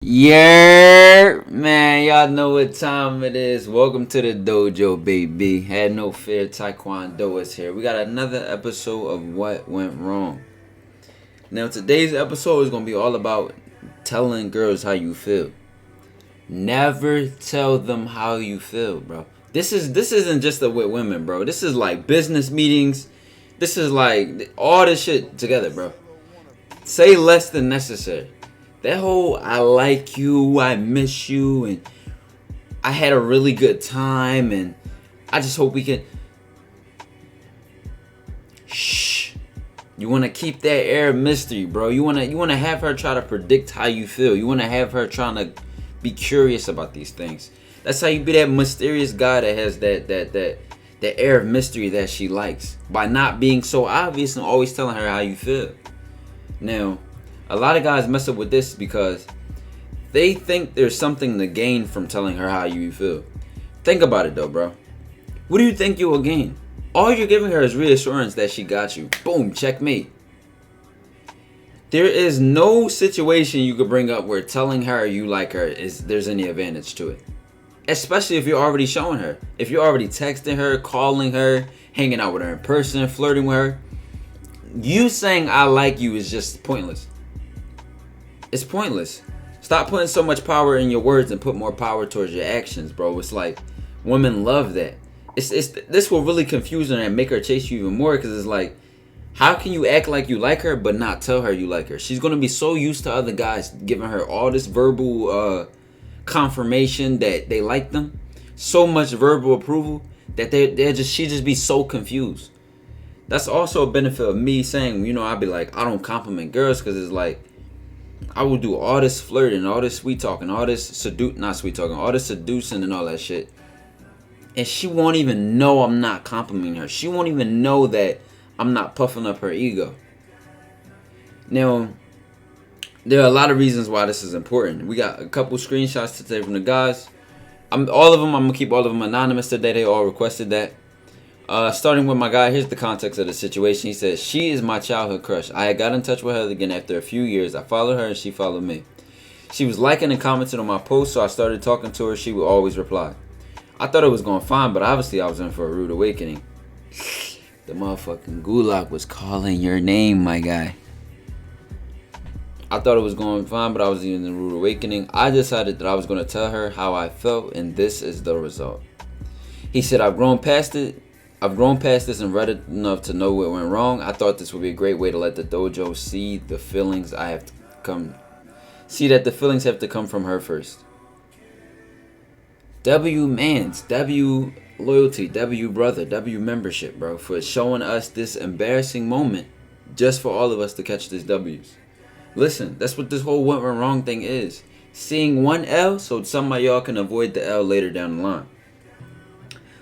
Yeah, man, y'all know what time it is. Welcome to the dojo, baby. Had no fear, TyKwonDoe is here. We got another episode of What Went Wrong. Now, today's episode is gonna be all about telling girls how you feel. Never tell them how you feel, bro. This isn't just with women, bro. This is like business meetings. This is like all this shit together, bro. Say less than necessary. That whole I like you, I miss you, and I had a really good time, and I just hope we can. Shh. You want to keep that air of mystery, bro. You want to have her try to predict how you feel. You want to have her trying to be curious about these things. That's how you be that mysterious guy that has that air of mystery that she likes, by not being so obvious and always telling her how you feel. Now, a lot of guys mess up with this because they think there's something to gain from telling her how you feel. Think about it though, bro. What do you think you will gain? All you're giving her is reassurance that she got you. Boom, checkmate. There is no situation you could bring up where telling her you like her there's any advantage to it. Especially if you're already showing her. If you're already texting her, calling her, hanging out with her in person, flirting with her. You saying I like you is just pointless. It's pointless. Stop putting so much power in your words and put more power towards your actions, bro. It's like women love that. This will really confuse her and make her chase you even more, because it's like, how can you act like you like her but not tell her you like her? She's gonna be so used to other guys giving her all this verbal confirmation that they like them, so much verbal approval that she just be so confused. That's also a benefit of me saying, I'd be like, I don't compliment girls, because it's like, I will do all this flirting, all this sweet talking, all this all this seducing and all that shit. And she won't even know I'm not complimenting her. She won't even know that I'm not puffing up her ego. Now, there are a lot of reasons why this is important. We got a couple screenshots today from the guys. I'm gonna keep all of them anonymous today. They all requested that. Starting with my guy, here's the context of the situation. He says, she is my childhood crush. I had got in touch with her again after a few years. I followed her and she followed me. She was liking and commenting on my posts, so I started talking to her. She would always reply. I thought it was going fine, but obviously I was in for a rude awakening. The motherfucking gulag was calling your name, my guy. I thought it was going fine, but I was in a rude awakening. I decided that I was going to tell her how I felt, and this is the result. He said, I've grown past this and read it enough to know what went wrong. I thought this would be a great way to let the dojo see that the feelings have to come from her first. W mans, W loyalty, W brother, W membership, bro, for showing us this embarrassing moment just for all of us to catch these W's. Listen, that's what this whole went wrong thing is. Seeing one L so some of y'all can avoid the L later down the line.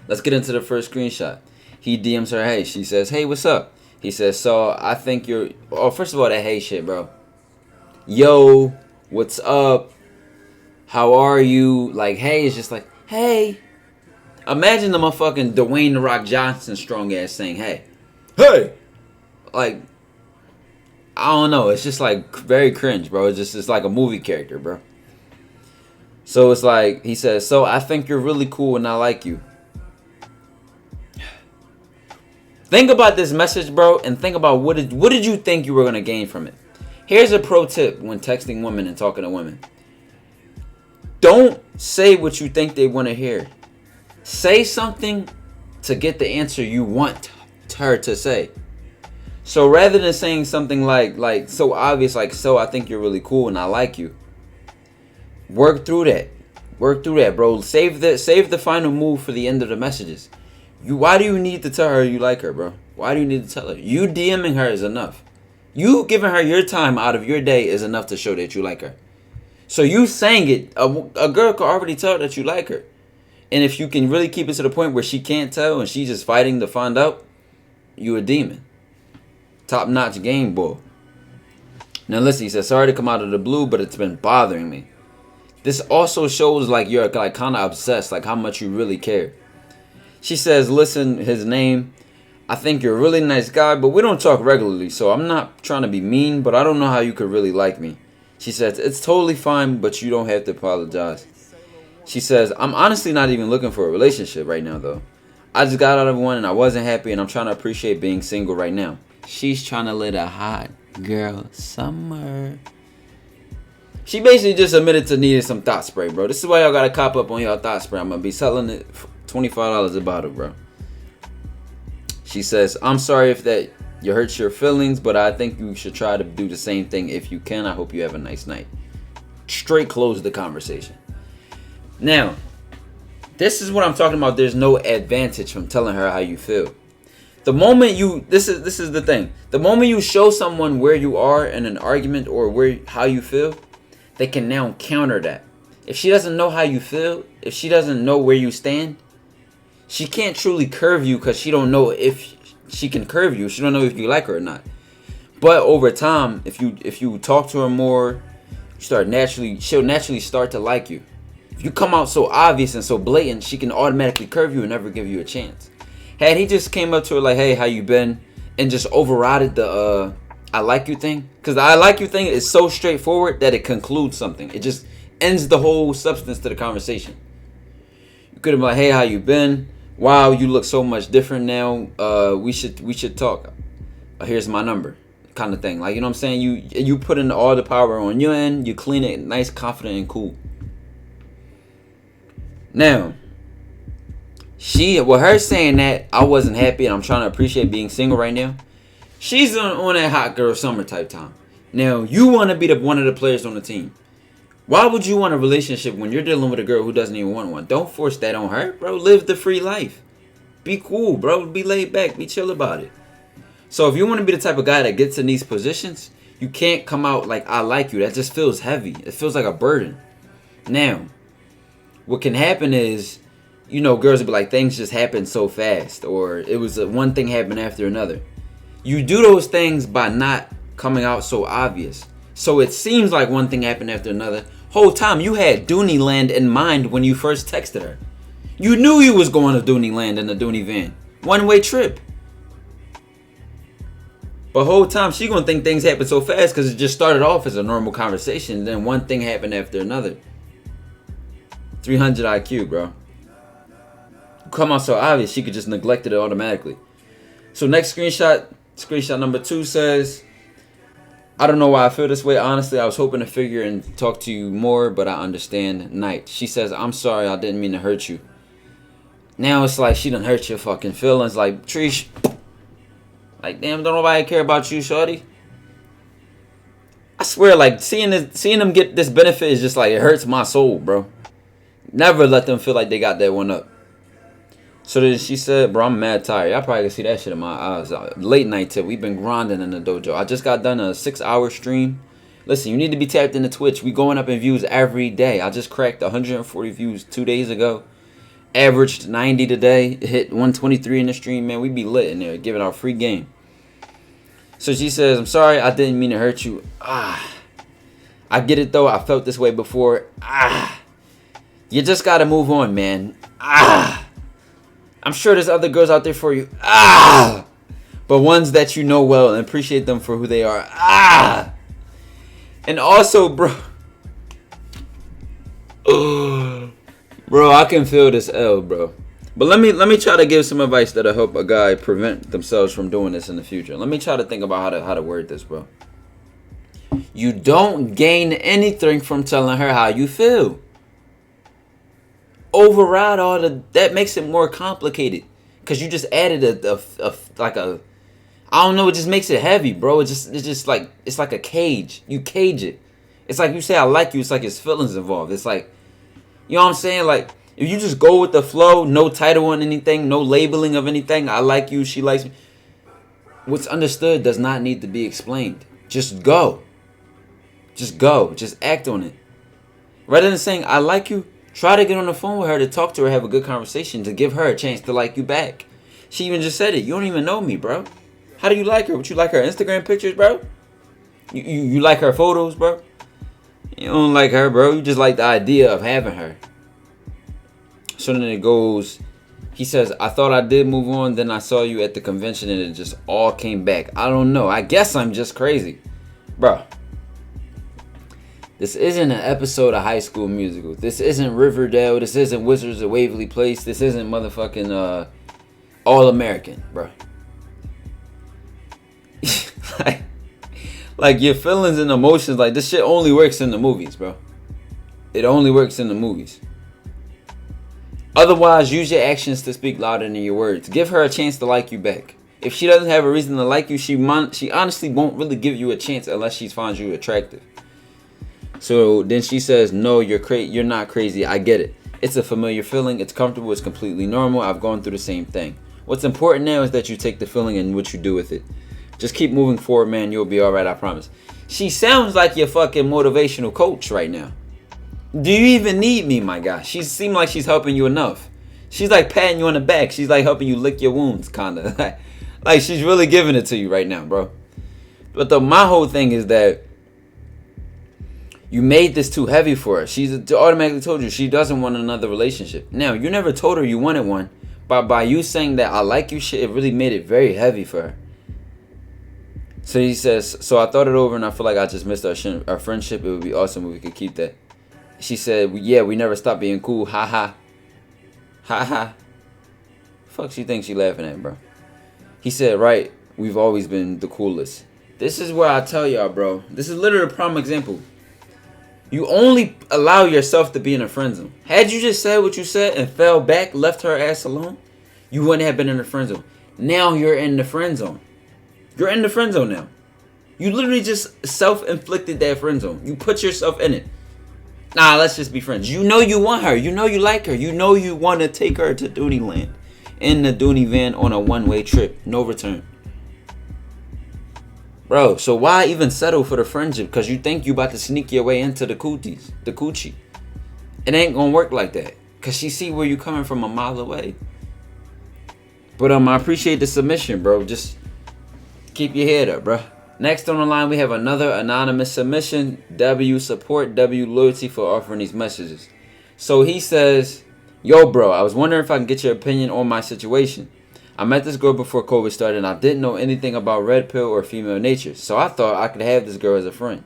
Let's get into the first screenshot. He DMs her, hey. She says, hey, what's up? He says, so I think you're... Oh, first of all, that hey shit, bro. Yo, what's up? How are you? Like, hey is just like, hey. Imagine the motherfucking Dwayne The Rock Johnson strong ass saying, hey. Hey! Like, I don't know. It's just like very cringe, bro. It's like a movie character, bro. So it's like, he says, so I think you're really cool and I like you. Think about this message, bro, and think about what did you think you were going to gain from it. Here's a pro tip when texting women and talking to women. Don't say what you think they want to hear. Say something to get the answer you want her to say. So rather than saying something like so obvious, like, so I think you're really cool and I like you. Work through that. Work through that, bro. Save the final move for the end of the messages. Why do you need to tell her you like her, bro? Why do you need to tell her? You DMing her is enough. You giving her your time out of your day is enough to show that you like her. So you saying it, a girl could already tell that you like her. And if you can really keep it to the point where she can't tell and she's just fighting to find out, you a demon. Top notch game, boy. Now listen, he says, sorry to come out of the blue, but it's been bothering me. This also shows like you're like kind of obsessed, like how much you really care. She says, listen, his name, I think you're a really nice guy, but we don't talk regularly, so I'm not trying to be mean, but I don't know how you could really like me. She says, it's totally fine, but you don't have to apologize. She says, I'm honestly not even looking for a relationship right now, though. I just got out of one and I wasn't happy, and I'm trying to appreciate being single right now. She's trying to live a hot girl summer. She basically just admitted to needing some thought spray, bro. This is why y'all gotta cop up on y'all thought spray. I'm gonna be selling it for $25 a bottle, bro. She says, I'm sorry if that you hurt your feelings, but I think you should try to do the same thing if you can. I hope you have a nice night. Straight close the conversation. Now, this is what I'm talking about. There's no advantage from telling her how you feel. The moment you, this is the thing. The moment you show someone where you are in an argument or how you feel, they can now counter that. If she doesn't know how you feel, if she doesn't know where you stand, she can't truly curve you because she don't know if she can curve you. She don't know if you like her or not. But over time, if you talk to her more, she'll naturally start to like you. If you come out so obvious and so blatant, she can automatically curve you and never give you a chance. Had he just came up to her like, hey, how you been? And just overrided the I like you thing. Because the I like you thing is so straightforward that it concludes something. It just ends the whole substance to the conversation. You could have been like, hey, how you been? Wow, you look so much different now. We should talk. Here's my number. Kind of thing. Like, you know what I'm saying? You put in all the power on your end. You clean it nice, confident, and cool. Now, with her saying that I wasn't happy and I'm trying to appreciate being single right now, she's on that hot girl summer type time. Now, you want to be one of the players on the team. Why would you want a relationship when you're dealing with a girl who doesn't even want one? Don't force that on her, bro. Live the free life. Be cool, bro. Be laid back. Be chill about it. So if you want to be the type of guy that gets in these positions, you can't come out like, I like you. That just feels heavy. It feels like a burden. Now, what can happen is, you know, girls will be like, things just happen so fast. Or it was one thing happened after another. You do those things by not coming out so obvious. So it seems like one thing happened after another. Whole time you had Dooney Land in mind when you first texted her. You knew you was going to Dooney Land in the Dooney van. One-way trip. But whole time she gonna think things happen so fast because it just started off as a normal conversation. Then one thing happened after another. 300 IQ, bro. Come out so obvious she could just neglect it automatically. So next screenshot number 2 says, I don't know why I feel this way. Honestly, I was hoping to figure and talk to you more, but I understand. Night. She says, I'm sorry, I didn't mean to hurt you. Now it's like she done hurt your fucking feelings. Like, Trish, like, damn, don't nobody care about you, shorty. I swear, like, seeing them get this benefit is just like, it hurts my soul, bro. Never let them feel like they got that one up. So then she said, bro, I'm mad tired. Y'all probably can see that shit in my eyes. Late night tip. We've been grinding in the dojo. I just got done a 6-hour stream. Listen, you need to be tapped into Twitch. We going up in views every day. I just cracked 140 views 2 days ago. Averaged 90 today. Hit 123 in the stream, man. We be lit in there. Giving out free game. So she says, I'm sorry. I didn't mean to hurt you. I get it, though. I felt this way before. You just got to move on, man. I'm sure there's other girls out there for you. But ones that you know well and appreciate them for who they are. And also, bro. Bro, I can feel this L, bro. But let me try to give some advice that'll help a guy prevent themselves from doing this in the future. Let me try to think about how to word this, bro. You don't gain anything from telling her how you feel. Override all that makes it more complicated because you just added a I don't know, it just makes it heavy, bro. It's just like, it's like a cage. You cage it. It's like you say I like you, it's like his feelings involved. It's like, you know what I'm saying? Like, if you just go with the flow, no title on anything, no labeling of anything, I like you, she likes me. What's understood does not need to be explained. Just go. Just go. Just act on it. Rather than saying I like you, try to get on the phone with her, to talk to her, have a good conversation, to give her a chance to like you back. She even just said it. You don't even know me, bro. How do you like her? Would you like her Instagram pictures, bro? You like her photos, bro? You don't like her, bro. You just like the idea of having her. So then it goes, he says, I thought I did move on. Then I saw you at the convention and it just all came back. I don't know. I guess I'm just crazy. Bro. This isn't an episode of High School Musical. This isn't Riverdale. This isn't Wizards of Waverly Place. This isn't motherfucking All American, bro. like your feelings and emotions, like this shit only works in the movies, bro. It only works in the movies. Otherwise, use your actions to speak louder than your words. Give her a chance to like you back. If she doesn't have a reason to like you, she honestly won't really give you a chance unless she finds you attractive. So then she says, no, you're not crazy. I get it. It's a familiar feeling. It's comfortable. It's completely normal. I've gone through the same thing. What's important now is that you take the feeling and what you do with it. Just keep moving forward, man. You'll be all right. I promise. She sounds like your fucking motivational coach right now. Do you even need me, my guy? She seems like she's helping you enough. She's like patting you on the back. She's like helping you lick your wounds, kind of. Like she's really giving it to you right now, bro. But my whole thing is that you made this too heavy for her. She's automatically told you she doesn't want another relationship. Now, you never told her you wanted one. But by you saying that I like you shit, it really made it very heavy for her. So he says, so I thought it over and I feel like I just missed our friendship. It would be awesome if we could keep that. She said, yeah, we never stopped being cool. Ha ha. Ha ha. Fuck she thinks she laughing at, bro. He said, right, we've always been the coolest. This is where I tell y'all, bro. This is literally a prime example. You only allow yourself to be in a friend zone. Had you just said what you said and fell back, left her ass alone, you wouldn't have been in the friend zone. Now you're in the friend zone. You're in the friend zone now. You literally just self-inflicted that friend zone. You put yourself in it. Nah, let's just be friends. You know you want her. You know you like her. You know you want to take her to Dooneyland. In the Dooney van on a one-way trip. No return. Bro, so why even settle for the friendship? Because you think you about to sneak your way into the coochie. It ain't gonna work like that. Because she see where you coming from a mile away. But I appreciate the submission, bro. Just keep your head up, bro. Next on the line, we have another anonymous submission. W support, W loyalty for offering these messages. So he says, yo, bro, I was wondering if I can get your opinion on my situation. I met this girl before COVID started and I didn't know anything about red pill or female nature. So I thought I could have this girl as a friend.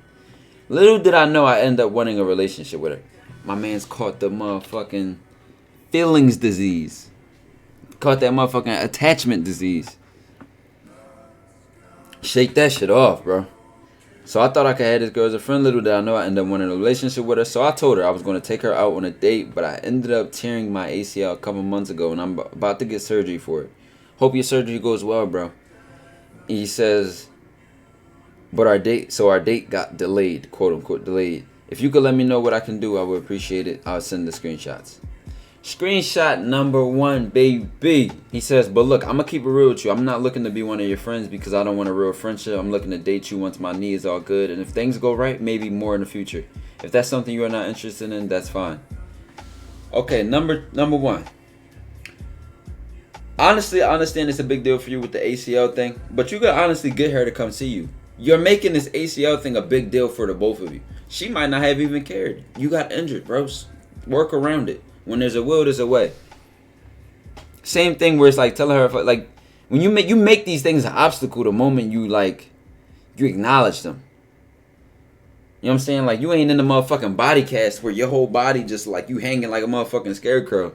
Little did I know I ended up wanting a relationship with her. My man's caught the motherfucking feelings disease. Caught that motherfucking attachment disease. Shake that shit off, bro. So I thought I could have this girl as a friend. Little did I know I ended up wanting a relationship with her. So I told her I was going to take her out on a date. But I ended up tearing my ACL a couple months ago. And I'm about to get surgery for it. Hope your surgery goes well, bro. He says, but our date got delayed, quote unquote delayed. If you could let me know what I can do, I would appreciate it. I'll send the screenshots. Screenshot number 1, baby. He says, but look, I'm going to keep it real with you. I'm not looking to be one of your friends because I don't want a real friendship. I'm looking to date you once my knee is all good. And if things go right, maybe more in the future. If that's something you are not interested in, that's fine. Okay, number 1. Honestly, I understand it's a big deal for you with the ACL thing. But you can honestly get her to come see you. You're making this ACL thing a big deal for the both of you. She might not have even cared. You got injured, bros. Work around it. When there's a will, there's a way. Same thing where it's like telling her, like, when you make these things an obstacle the moment you acknowledge them. You know what I'm saying? Like, you ain't in the motherfucking body cast where your whole body just like you hanging like a motherfucking scarecrow.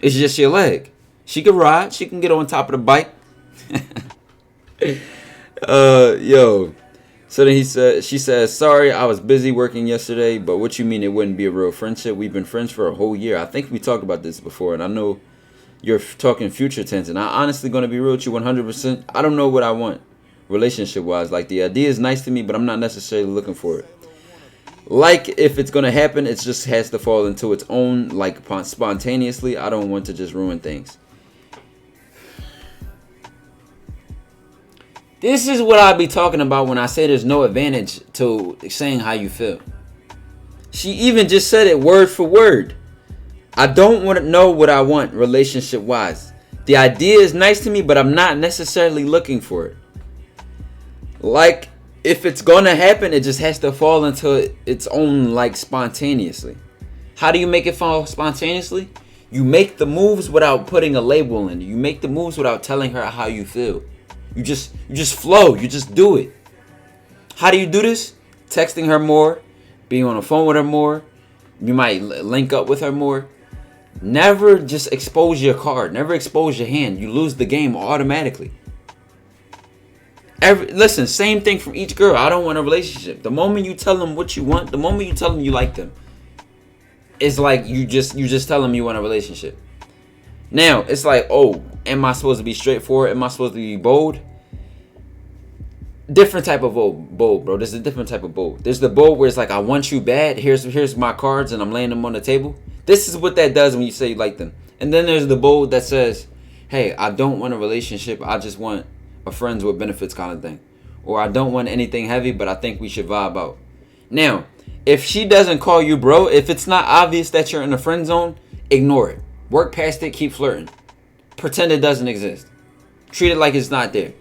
It's just your leg. She can ride. She can get on top of the bike. Yo. So then she says, sorry, I was busy working yesterday, but what you mean it wouldn't be a real friendship? We've been friends for a whole year. I think we talked about this before, and I know you're talking future tense, and I'm honestly going to be real with you 100%. I don't know what I want relationship-wise. Like, the idea is nice to me, but I'm not necessarily looking for it. Like, if it's going to happen, it just has to fall into its own, like, spontaneously. I don't want to just ruin things. This is what I be talking about when I say there's no advantage to saying how you feel. She even just said it word for word. I don't want to know what I want relationship-wise. The idea is nice to me, but I'm not necessarily looking for it. Like, if it's going to happen, it just has to fall into its own, like, spontaneously. How do you make it fall spontaneously? You make the moves without putting a label in it. You make the moves without telling her how you feel. You just flow. You just do it. How do you do this? Texting her more, be on the phone with her more. You might link up with her more. Never just expose your card. Never expose your hand. You lose the game automatically. Listen, same thing from each girl. I don't want a relationship. The moment you tell them what you want, the moment you tell them you like them, it's like you just tell them you want a relationship. Now, it's like, oh, am I supposed to be straightforward? Am I supposed to be bold? Different type of bold, bro. There's a different type of bold. There's the bold where it's like, I want you bad. Here's my cards and I'm laying them on the table. This is what that does when you say you like them. And then there's the bold that says, hey, I don't want a relationship. I just want a friends with benefits kind of thing. Or I don't want anything heavy, but I think we should vibe out. Now, if she doesn't call you bro, if it's not obvious that you're in the friend zone, ignore it. Work past it, keep flirting. Pretend it doesn't exist. Treat it like it's not there.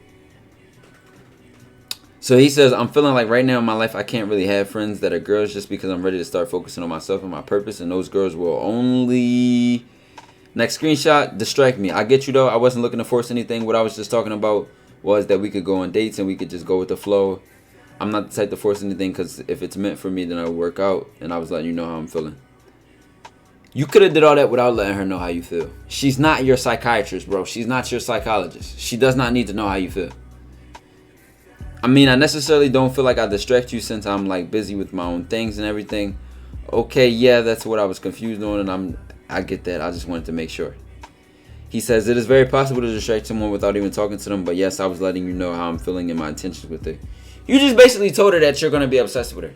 So he says, I'm feeling like right now in my life I can't really have friends that are girls just because I'm ready to start focusing on myself and my purpose, and those girls will only... Next screenshot, distract me. I get you though. I wasn't looking to force anything. What I was just talking about was that we could go on dates and we could just go with the flow. I'm not the type to force anything because if it's meant for me, then it'll work out. And I was letting you know how I'm feeling. You could have did all that without letting her know how you feel. She's not your psychiatrist, bro. She's not your psychologist. She does not need to know how you feel. I mean, I necessarily don't feel like I distract you since I'm like busy with my own things and everything. Okay, yeah, that's what I was confused on, and I get that. I just wanted to make sure. He says, it is very possible to distract someone without even talking to them, but yes, I was letting you know how I'm feeling and my intentions with it. You just basically told her that you're going to be obsessed with her.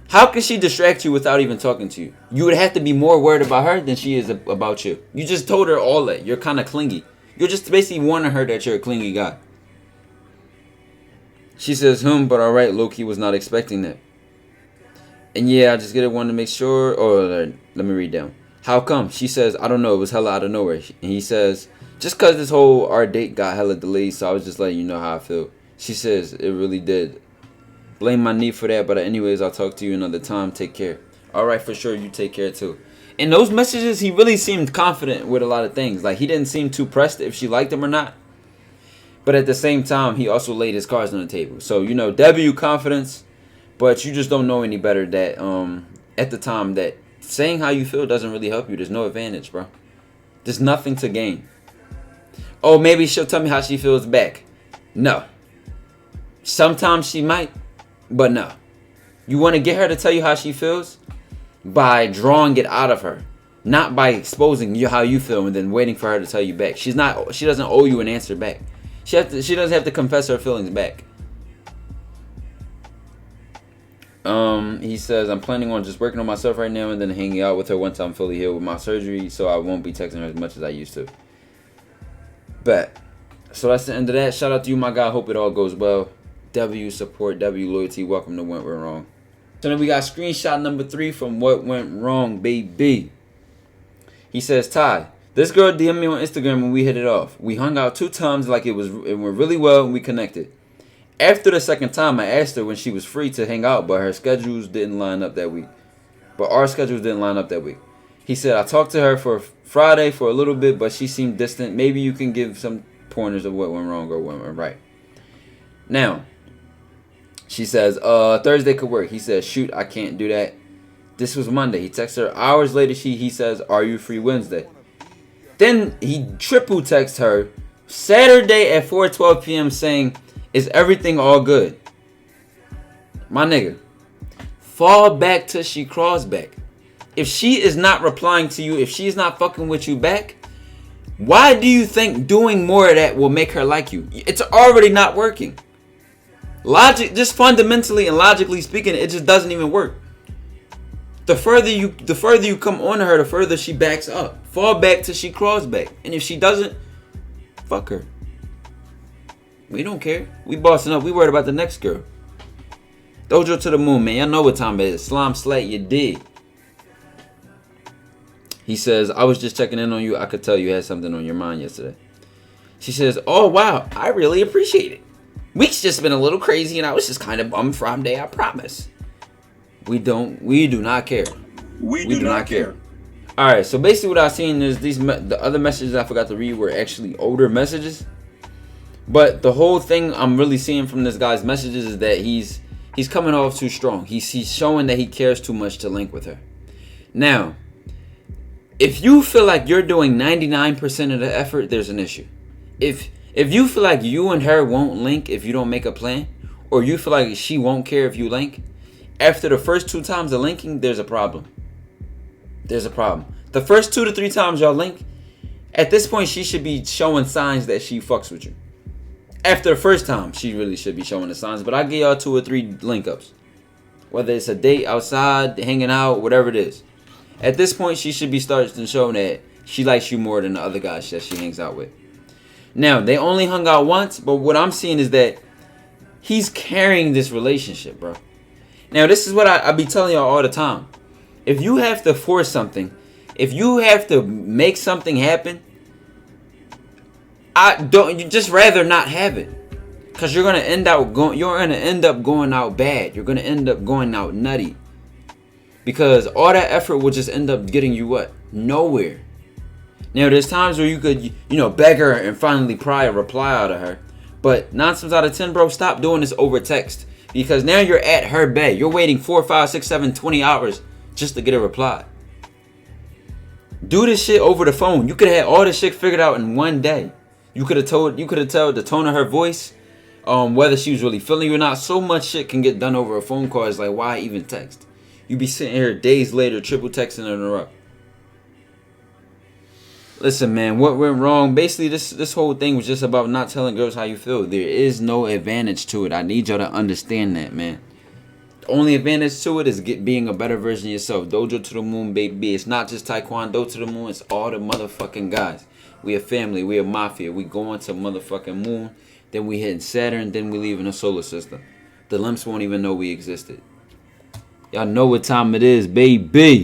How can she distract you without even talking to you? You would have to be more worried about her than she is about you. You just told her all that. You're kind of clingy. You're just basically warning her that you're a clingy guy. She says, but alright, low-key was not expecting that. And yeah, I just wanted to make sure. Let me read down. How come? She says, I don't know. It was hella out of nowhere. And he says, just because our date got hella delayed, so I was just letting you know how I feel. She says, it really did. Blame my need for that, but anyways, I'll talk to you another time. Take care. Alright, for sure. You take care too. In those messages, he really seemed confident with a lot of things. Like, he didn't seem too pressed if she liked him or not. But at the same time, he also laid his cards on the table. So, W confidence, but you just don't know any better that at the time that saying how you feel doesn't really help you. There's no advantage, bro. There's nothing to gain. Oh, maybe she'll tell me how she feels back. No. Sometimes she might, but no. You want to get her to tell you how she feels? By drawing it out of her. Not by exposing you how you feel and then waiting for her to tell you back. She doesn't owe you an answer back. She doesn't have to confess her feelings back. He says, I'm planning on just working on myself right now and then hanging out with her once I'm fully healed with my surgery, so I won't be texting her as much as I used to. Bet. So that's the end of that. Shout out to you, my guy. Hope it all goes well. W support, W loyalty. Welcome to What Went Wrong. So then we got screenshot number 3 from What Went Wrong, baby. He says, Ty, this girl DM'd me on Instagram when we hit it off. We hung out 2 times like it went really well and we connected. After the second time, I asked her when she was free to hang out, but our schedules didn't line up that week. He said, I talked to her for Friday for a little bit, but she seemed distant. Maybe you can give some pointers of what went wrong or what went right. Now, she says, Thursday could work. He says, shoot, I can't do that. This was Monday. He texts her. Hours later, he says, are you free Wednesday? Then he triple texts her Saturday at 4:12 p.m. saying, is everything all good? My nigga, fall back till she crawls back. If she is not replying to you, if she's not fucking with you back, why do you think doing more of that will make her like you? It's already not working. Just fundamentally and logically speaking, it just doesn't even work. The further you come on to her, the further she backs up. Fall back till she crawls back. And if she doesn't, fuck her. We don't care. We bossing up. We worried about the next girl. Dojo to the moon, man. Y'all know what time it is. Slime slat, you dig. He says, I was just checking in on you. I could tell you had something on your mind yesterday. She says, oh, wow. I really appreciate it. Week's just been a little crazy and I was just kind of bummed Friday, I promise. We do not care. We do not care. Alright, so basically what I've seen is the other messages I forgot to read were actually older messages. But the whole thing I'm really seeing from this guy's messages is that he's He's coming off too strong. He's showing that he cares too much to link with her. Now, if you feel like you're doing 99% of the effort, there's an issue. If you feel like you and her won't link if you don't make a plan, or you feel like she won't care if you link, after the first 2 times of linking, there's a problem. There's a problem. The first 2 to 3 times y'all link, at this point, she should be showing signs that she fucks with you. After the first time, she really should be showing the signs. But I give y'all 2 or 3 link ups. Whether it's a date outside, hanging out, whatever it is. At this point, she should be starting to show that she likes you more than the other guys that she hangs out with. Now, they only hung out once, but what I'm seeing is that he's carrying this relationship, bro. Now, this is what I be telling y'all all the time. If you have to force something, if you have to make something happen, you just rather not have it. Because you're gonna end up going out bad. You're gonna end up going out nutty. Because all that effort will just end up getting you what? Nowhere. Now, there's times where you could, beg her and finally pry a reply out of her. But 9 times out of 10, bro, stop doing this over text. Because now you're at her bed. You're waiting 4, 5, 6, 7, 20 hours just to get a reply. Do this shit over the phone. You could have had all this shit figured out in one day. You could have told the tone of her voice, whether she was really feeling you or not. So much shit can get done over a phone call. It's like, why even text? You be sitting here days later, triple texting her in a row. Listen, man, what went wrong? Basically, this whole thing was just about not telling girls how you feel. There is no advantage to it. I need y'all to understand that, man. The only advantage to it is being a better version of yourself. Dojo to the moon, baby. It's not just TyKwonDoe to the moon. It's all the motherfucking guys. We a family. We a mafia. We going to motherfucking moon. Then we hitting Saturn. Then we leaving the solar system. The limps won't even know we existed. Y'all know what time it is, baby.